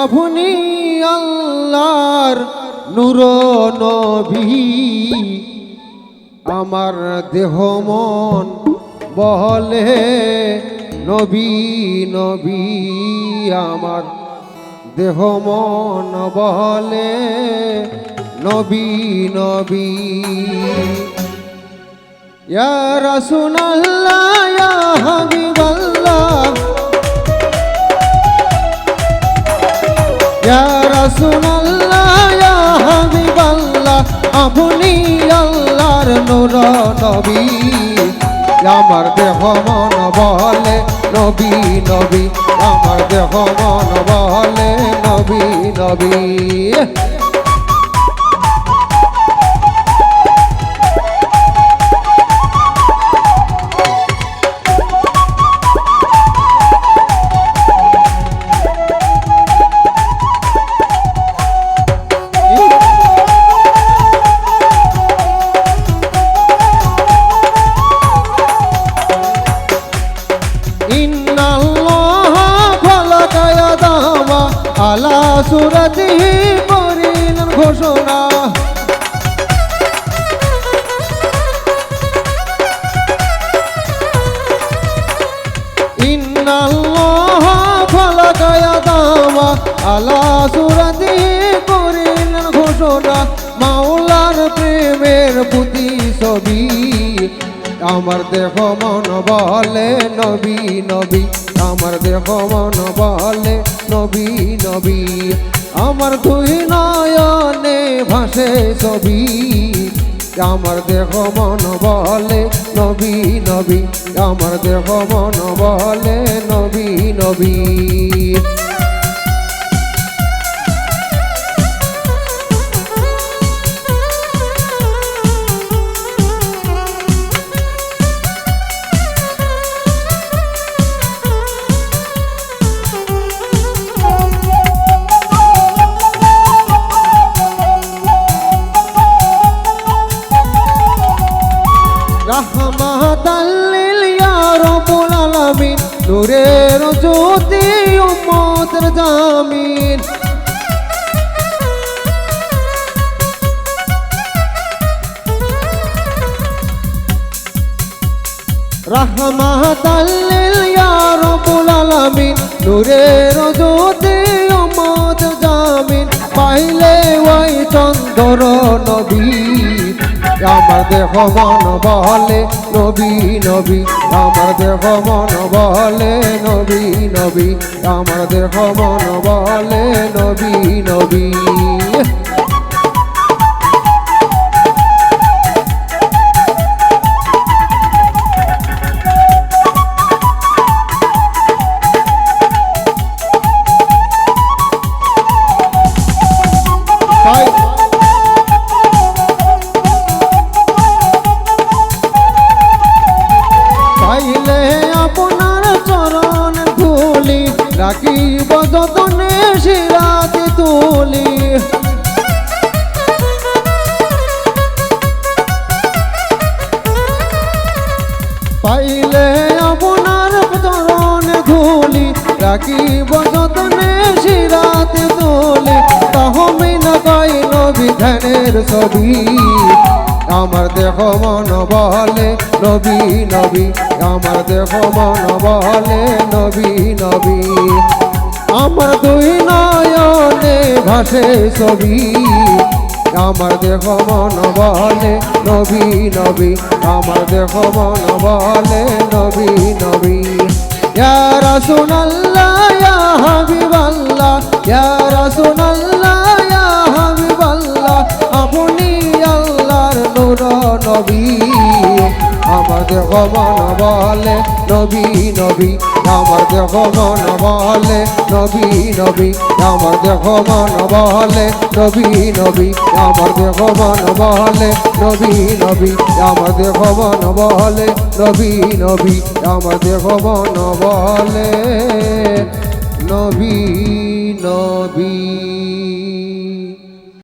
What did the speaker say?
আপনি আল্লাহর নূর নবী আমার দেহ মন বলে নবী নবী আমার দেহ মন বলে নবী নবী ইয়া রাসূলুল্লাহ ইয়া হাবিবাল্লাহ ইয়া রাসূলুল্লাহ ইয়া হাবিবাল্লাহ আপনি আল্লাহর নূর নবী আমার দেহ মন বলে নবী নবী আমার দেহ মন বলে নবী নবী আলা সুরতিহি করিলেন ঘোষণা ইন্নাল্লাহ খালাকা আদামা আলা সুরতিহি করিলেন ঘোষণা মাওলার প্রেমের প্রতিছবি আমার দেহ মন বলে নবী নবী আমার দেহ মন বলে নবী নবী আমার দুই নয়নে ভাসে ছবি আমার দেহ মন বলে নবী নবী আমার দেহ মন বলে নবী নবী রাহমাতাল লিল ইয়া রাব্বুল আলামিন নূরের জ্যোতি উম্মতের জামিন রাহমাতাল লিল ইয়া রাব্বুল আলামিন নূরের জ্যোতি উম্মতের জামিন পাইলে ওই চন্দ্র নবী আমার দেহ মন বলে নবী নবী আমার দেহ মন বলে নবী নবী আমার দেহ মন বলে নবী নবী রাখিব যতনে শিরাতে তুলি পাইলে আপনার চরণে ধুলি রাখিব যতনে শিরাতে তুলি তাহমি না গাই নবী ধ্যানের ছবি আমার দেহ মন বলে নবী নবী আমার দেহ মন বলে নবী নবী আমার দুই নয়নে ভাসে ছবি আমার দেহ মন বলে নবী নবী আমার দেহ মন বলে নবী নবী ইয়া রাসূলুল্লাহ ইয়া হাবিবাল্লাহ ইয়া রাসূলুল্লাহ ইয়া হাবিবাল্লাহ আপনি আল্লাহর নূর নবী আমার দেহ মন বলে নবী নবী আমার দেহ মন বলে নবী নবী আমার দেহ মন বলে নবী নবী আমার দেহ মন বলে নবী নবী আমার দেহ মন বলে নবী নবী আমার দেহ মন বলে নবী নবী